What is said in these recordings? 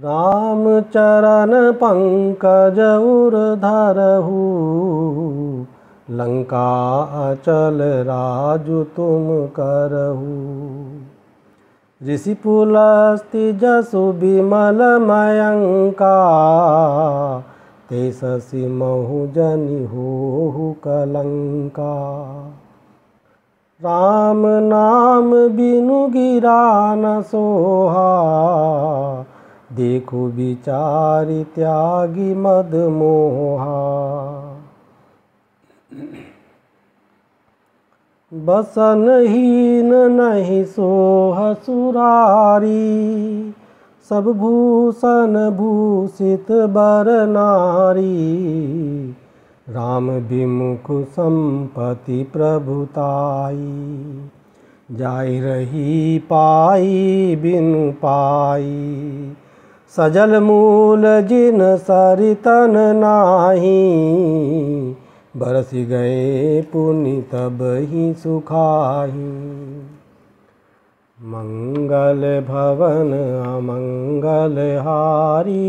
राम चरण पंकज उर धरहु, लंका अचल राजु तुम करहु। ऋषि पुलस्ति जसु विमल मयंका, ते शशि महु जनि होहु कलंका। राम नाम बिनु गिरा न सोहा, देखो विचारि त्यागी मद मोहा। बसन हीन नहीं सोह सुरारी, सब भूषण भूषित बर नारी। राम विमुख संपत्ति प्रभुताई, जाय रही पाई बिनु पाई। सजल मूल जिन सरितन नाही, बरसि गए पुनि तब ही सुखाही। मंगल भवन अमंगल हारी,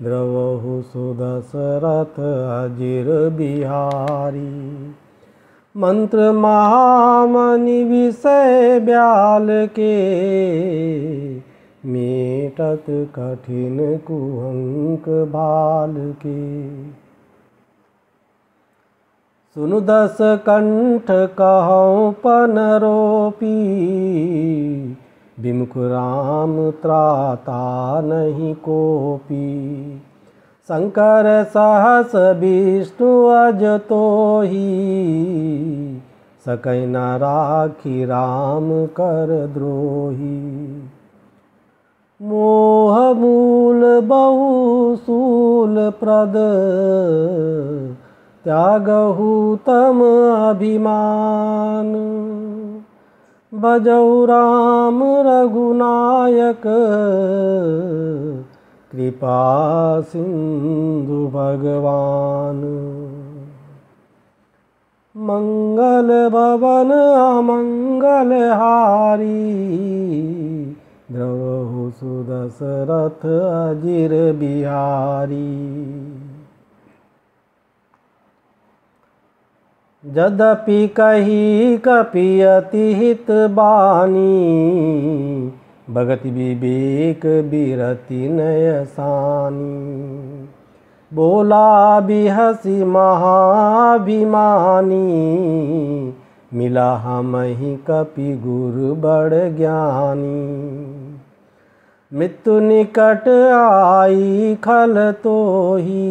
द्रवहु सुदशरथ अजिर बिहारी। मंत्र महामनि विषय ब्याल के, मेटत कठिन कुहंक भाल के। सुनु दस कंठ कहऊँ पन रोपी, विमुख राम त्राता नहीं कोपी। शंकर सहस विष्णु अज तोहि, सकै न राखी राम कर द्रोही। मोह मूल बहु सूल प्रद, त्यागहु तम अभिमान। भजहु राम रघुनायक, कृपा सिंधु भगवान। मंगल भवन अमंगल हारी, द्रवहु सुदशरथ अजिर बिहारी। यद्यपि कही कपि अति हित बानी, भगति विवेक बिरति नय सानी। बोला बिहसी महाभिमानी, मिला हमहि कपि गुरु बड़ ज्ञानी। मृत्यु निकट आई खल तोहि,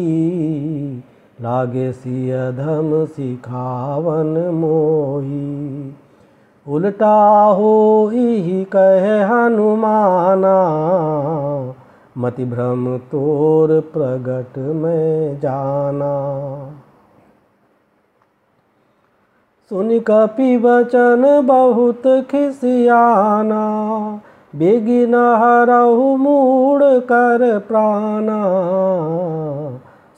लागे सिय धम सिखावन मोही। उल्टा होई कहे हनुमाना, मति भ्रम तोर प्रगट में जाना। सुनि कपि वचन बहुत खिसियाना, बेगी न हरहु मूढ़ कर प्राणा।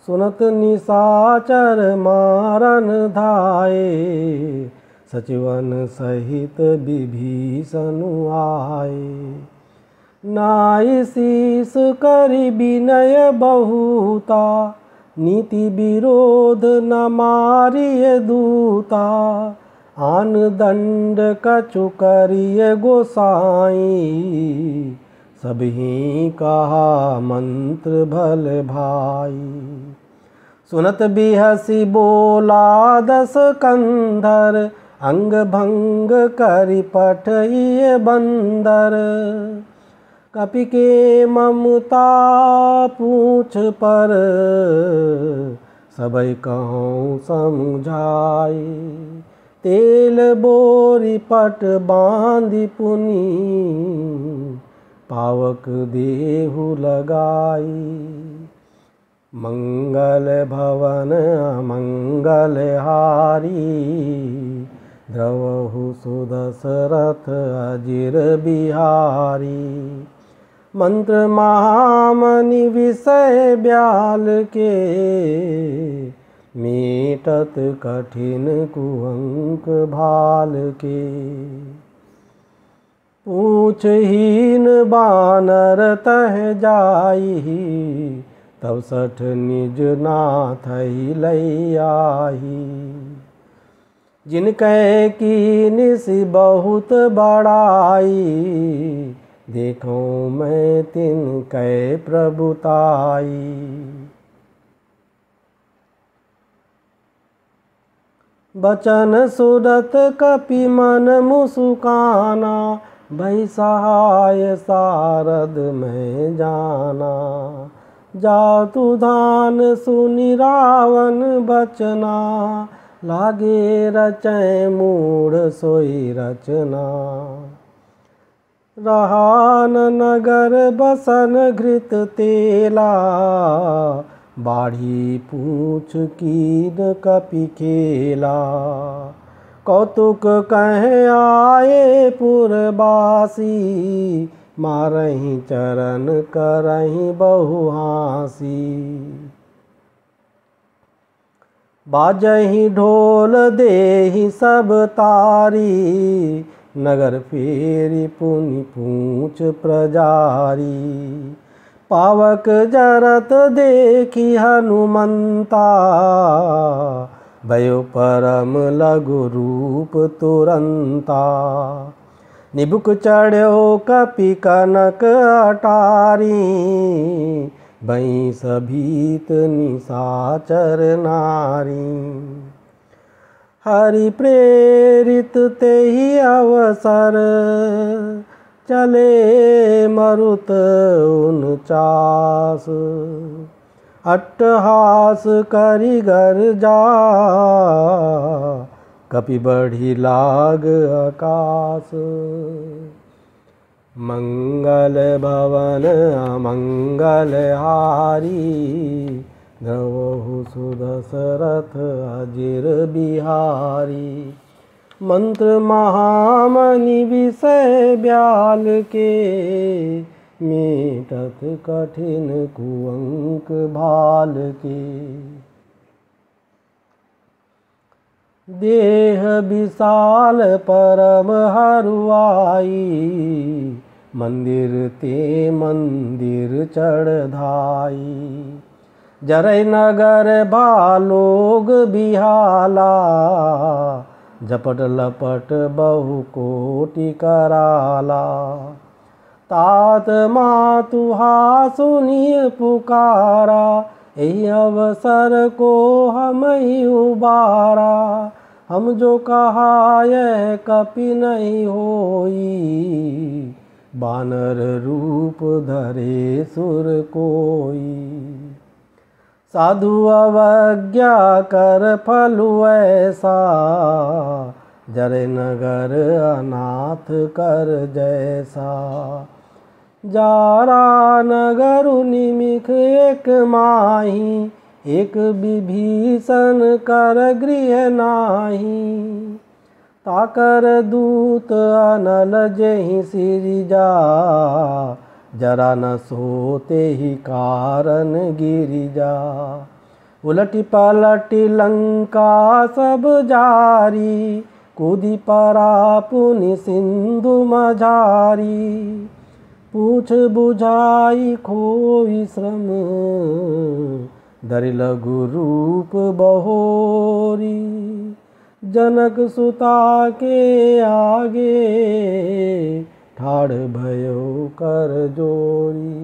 सुनत निशाचर मारन धाये, सचिवन सहित विभीषण आए। नाई शीस करि विनय बहुता, नीति विरोध न मारिय दूता। आन दंड कछु करिय गोसाई, सबहि कहा मंत्र भल भाई। सुनत बिहसी बोला दस कंधर, अंग भंग करि पठइय बंदर। कपि के ममता पूछ पर, सबई कहूँ समझाई। तेल बोरी पट बांधि पुनि, पावक देहु लगाई। मंगल भवन अमंगल हारी, द्रवहु सुदशरथ अजिर बिहारी। मंत्र महामनि विषय ब्याल के, मेटत कठिन कुहंक भाल के। पूछहीन बानर तह जाई, तब सठ निज नाथ लई आई। जिनकै कीनिस बहुत बड़ाई, देखो मैं तिनकै प्रभुताई। बचन सुरत कपि मन मुसुकाना, भई सहाय सारद में जाना। जातु धान सुनि रावण बचना, लागे रचै मूढ़ सोई रचना। रहा न नगर बसन घृत तेला, बाढ़ी पूछ कीन कपि खेला। कौतुक कहे आए पुरबासी, मारहि चरण करहि बहु हासी। बाजहि ढोल देहि सब तारी, नगर फेरी पुनि पूछ प्रजारी। पावक जरत देखी हनुमंता, भयो परम लघु रूप तुरंता। निबुक चढ़्यो कपि कनक अटारी, भई सभीत निशाचर नारी। हरि प्रेरित तेहि अवसर, चले मरुत 49। अट्टहास करि गर्जा, कपि बढ़ी लाग आकाश। मंगल भवन अमंगल हारी, द्रवहु सुदशरथ अजिर बिहारी। मंत्र महामनि विषय ब्याल के, मीटत कठिन कुअंक भाल के। देह विशाल परम हरुआई, मंदिर ते मंदिर चढ़धाई। जरै नगर भालोग बिहाला, झपट लपट बहु कोटि कराला। तात मातुहा सुनिय पुकारा, एहि अवसर को हमहि उबारा। हम जो कहा यह कपि नहीं होई, बानर रूप धरे सुर कोई। साधु अवज्ञा कर फलु ऐसा, जरै नगर अनाथ कर जैसा। जारा नगर निमिख एक माही, एक विभीषण कर गृह नाही। ताकर दूत अनल जेहि सिरिजा, जरा न सोते ही कारण गिरिजा। उलटी पलटी लंका सब जारी, कूदी परा पुनि सिंधु मझारी। पूछ बुझाई खोई श्रम, धरि लघु रूप बहोरी। जनक सुता के आगे, ठाड़ भयो कर जोरी।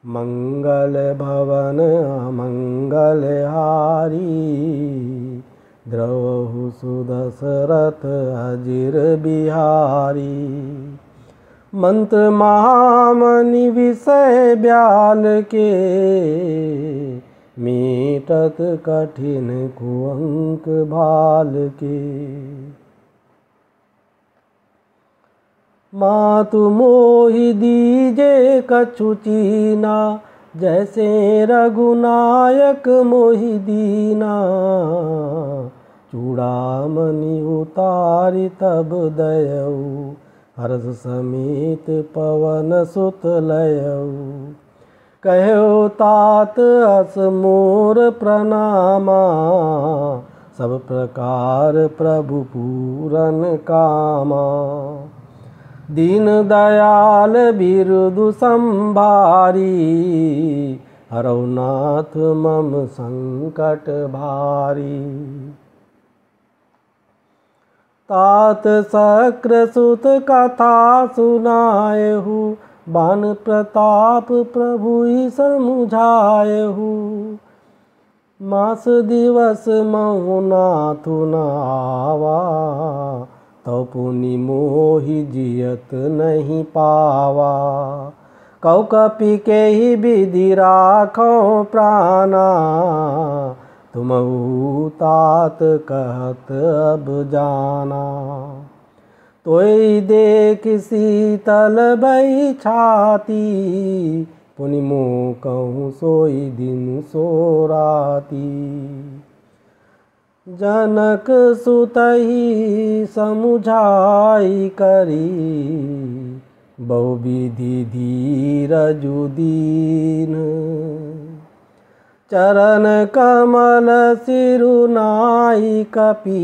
मंगल भवन अमंगल हारी, द्रवहु सुदशरथ अजिर बिहारी। मंत्र महामनि विषय ब्याल के, मीटत कठिन कुअंक भाल के। मातु मोहि दीजे कछु चीना, जैसे रघुनायक मोहि दीना। चूड़ामणि उतारि तब दयऊ, हर्ष समेत पवन सुत लयऊ। कहो तात अस मोर प्रणामा, सब प्रकार प्रभु पूरन कामा। दीन दयाल बिरुदु संभारी, हरौ नाथ मम संकट भारी। तात शक्र सुत कथा सुनायहु, बान प्रताप प्रभु समुझायहु। मास दिवस महु नाथु न आवा, तौ पुनि मोहि जियत नहीं पावा। कौ कपि के ही विधि राखो प्राणा, तुमहु तात कहत अब जाना। तोय देख शीतल भई छाती, पुनि मोह कहूँ सोई दिन सो राती। जनक सुतहि समुझाई करी, बहु विधि धीरजु दीन। चरण कमल सिरुनाई कपि,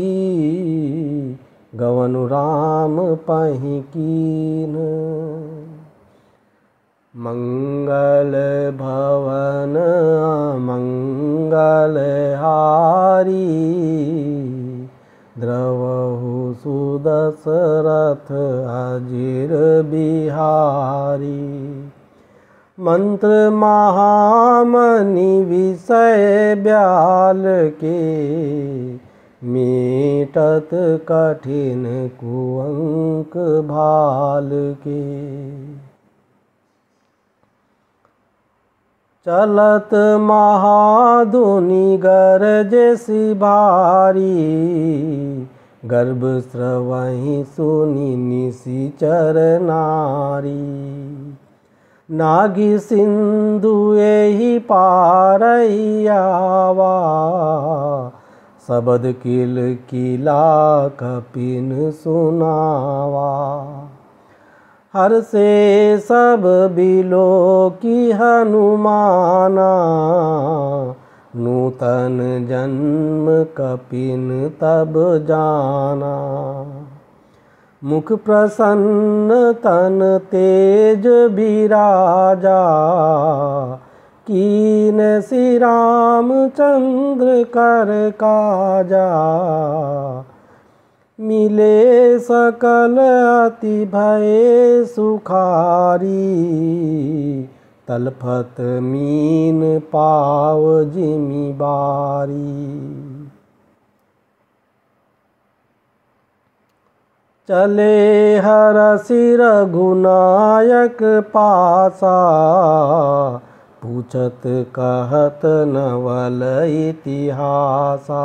गवनु राम पहि कीन। मंगल भवन मंगल हारी, द्रवहु सुदशरथ अजिर बिहारी। मंत्र महामनि विषय ब्याल के, मेटत कठिन कुअंक भाल के। चलत महाधुनि गरजसि भारी, गर्भ स्रवहि सुनि निशिचर नारी। नागी सिंधु एहि पारहि आवा, शबद किल किला कपिन सुनावा। हर से सब बिलो की हनुमाना, नूतन जन्म कपिन तब जाना। मुख प्रसन्न तन तेज बिराजा, कीन श्री रामचंद्र कर काजा। मिले सकल अति भय सुखारी, तलफत मीन पाव जिमि बारी। चले हरषि रघुनायक पासा, पूछत कहत नवल इतिहासा।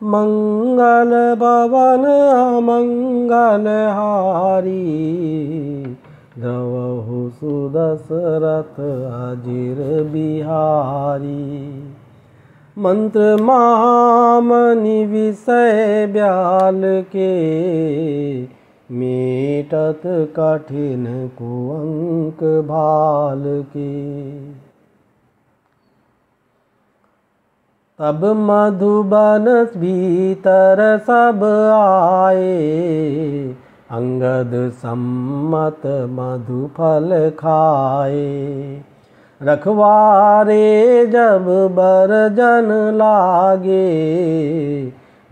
मंगल भवन अमंगल हारी, द्रवहु सुदशरथ अजिर बिहारी। मंत्र महामनि विषय ब्याल के, मेटत कठिन कुअंक भाल के। तब मधुबन भीतर सब आए, अंगद सम्मत मधुफल खाए। रखवारे जब बरजन लागे,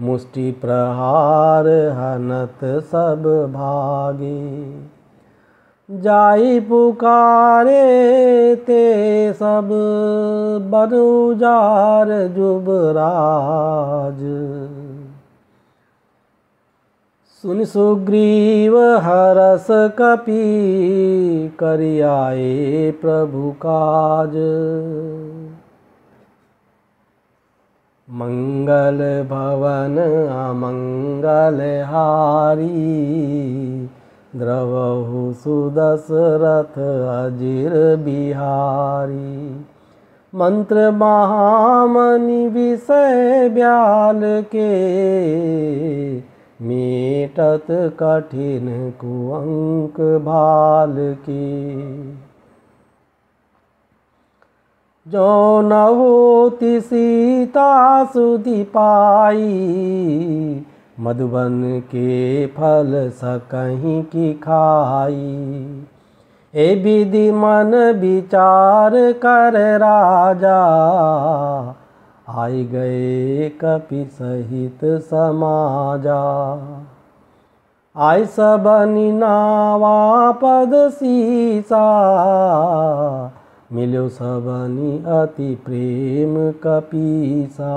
मुष्टि प्रहार हनत सब भागे। जाई पुकारे ते सब बन उजार जुबराज। सुन सुग्रीव हरस कपि, करियाए प्रभु काज। मंगल भवन अमंगल हारी, द्रवहु सुदशरथ अजिर बिहारी। मंत्र महामनि विषय ब्याल के, मेटत कठिन कुअंक भाल के। जो न होती सीता सुधि पाई, मधुबन के फल सकहीं की खाई। ए विधि मन विचार कर राजा, आई गए कपि सहित समाजा। आय सबनि नावा पद सीसा, मिलो सबनि अति प्रेम कपीसा।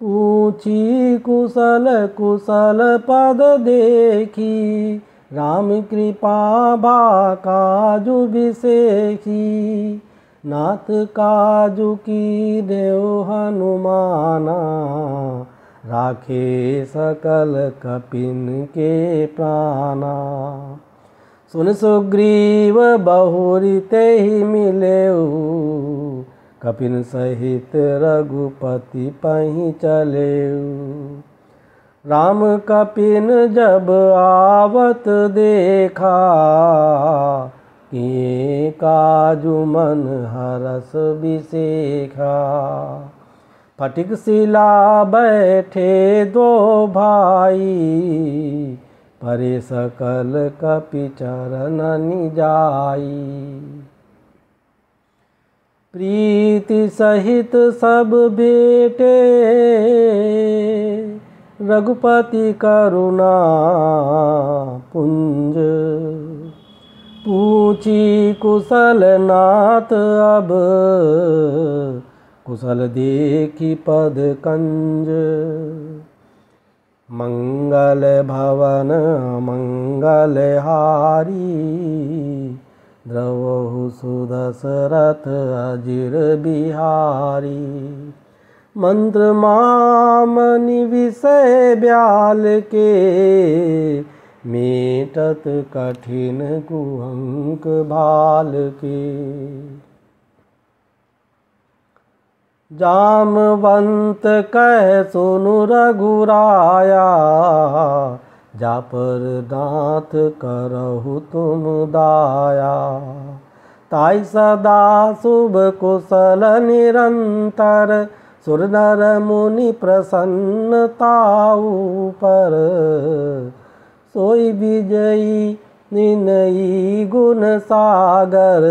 पूछी कुशल कुशल पद देखी, राम कृपा भा काजु बिसेखी। नाथ काजु की देव हनुमाना, राखे सकल कपिन के प्राणा। सुन सुग्रीव बहुरी तेहि मिलेऊ, कपिन सहित रघुपति पहीं चलेऊ। राम कपिन जब आवत देखा, किए काजु मन हरस बिसेखा। फटिक शिला बैठे दो भाई, परे सकल कपि चरणनि जाई। प्रीति सहित सब बेटे, रघुपति करुणा पुंज। पूछी कुशल नाथ अब, कुशल देखी पद कंज। मंगल भवन मंगल हारी, द्रवहु सुदशरथ अजिर बिहारी। मंत्र मामनि विषय ब्याल के, मेटत कठिन कुहंक भाल के। जामवंत कह सुनु रघुराया, जा पर नाथ करहु तुम दाया। ताई सदा शुभ कुशल निरंतर, सुर नर मुनि प्रसन्न ताऊ पर। सोई विजयी निनई गुण सागर,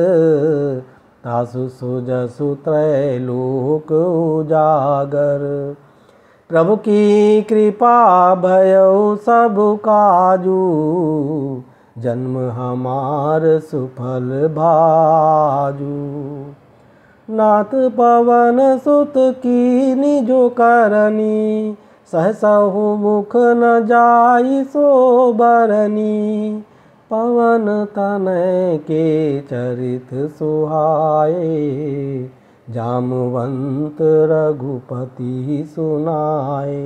तासु सुजसु त्रैलोक उजागर। प्रभु की कृपा भयउ सब काजू, जन्म हमार सुफल भाजू। नाथ पवन सुत कीनि जो करनी, सहसहु मुख न जाई सो बरनी। पवन तनय के चरित सुहाए, जामवंत रघुपति सुनाए।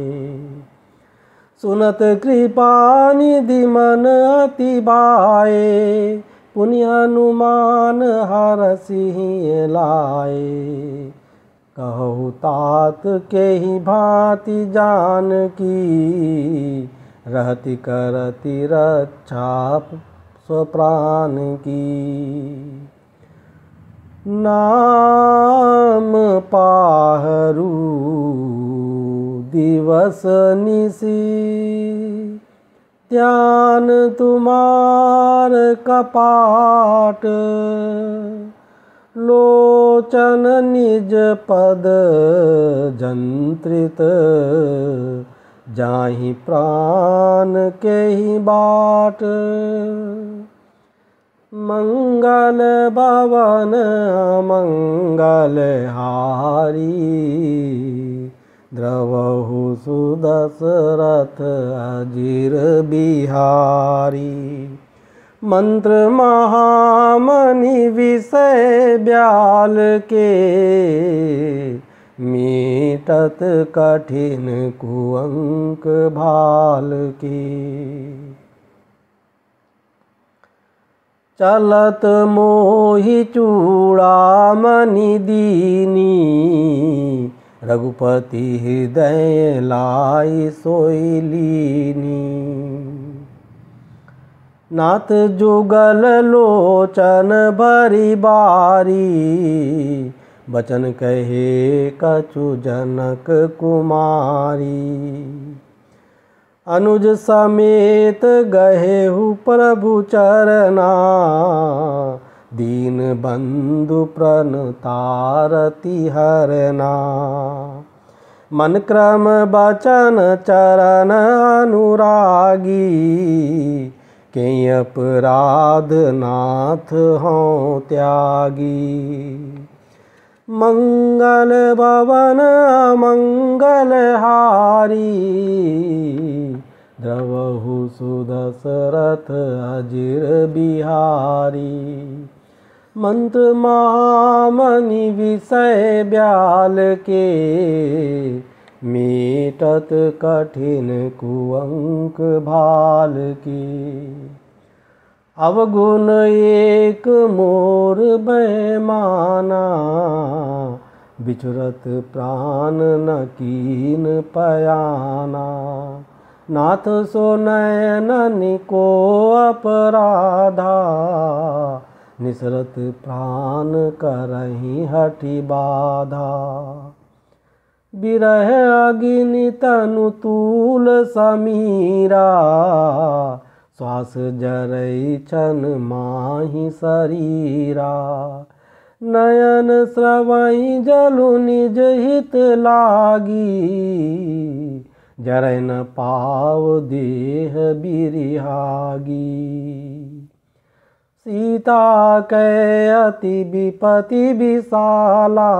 सुनत कृपा निधि मन अति भाए, पुनि हनुमान हरषि लाए। कहु तात के ही भांति जानकी, रहति करति रक्षा स्वप्राण की। नाम पाहरू दिवस निसी, ध्यान तुम्हार कपाट। लोचन निज पद जंत्रित, जाहि प्राण के ही बाट। मंगल भवन मंगल हारी, द्रवहु सुदशरथ अजिर बिहारी। मंत्र महामणि विषय ब्याल के, मीटत कठिन कुअंक भाल के। चलत मोहि चूड़ामणि दीनी, रघुपति हृदय लाई सोई लीनी। नाथ जुगल लोचन भरी बारी, बचन कहे कछु जनक कुमारी। अनुज समेत गहेहु प्रभु चरना, दीन बंधु प्रणतारति हरना। मन क्रम बचन चरण अनुरागी, के अपराध नाथ हों त्यागी। मंगल भवन मंगल हारी, द्रवहु सुदशरथ अजिर बिहारी। मंत्र महामणि विषय ब्याल के, मीटत कठिन कुअंक भाल की। अवगुण एक मोर बैमाना, बिचरत प्राण न कीन पयाना। नाथ सो नयन को अपराधा, निसरत प्राण करहि हठि बाधा। बिरह अग्नि तनु तूल समीरा, श्वास जरै छन माहि शरीरा। नयन स्रवई जलु निज हित लागी, जरै न पाव देह बिरिहागी। सीता कै अति विपति विशाला,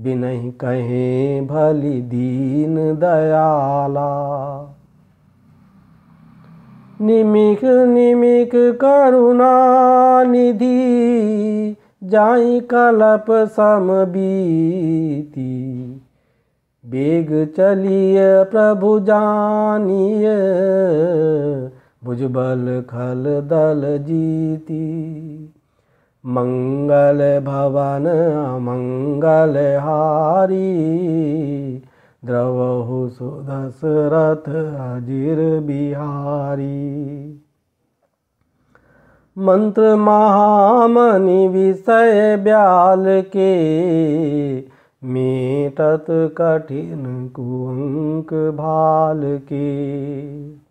बिनहि कहे भली दीन दयाला। निमिक निमिक करुणा निधि, जाहि कलप सम बीती। बेग चलिय प्रभु जानिय, भुजबल खल दल जीती। मंगल भवन मंगल हारी, द्रवहु सुदशरथ अजिर बिहारी। मंत्र महामणि विषय ब्याल के, मीटत कठिन कुअंक भाल के।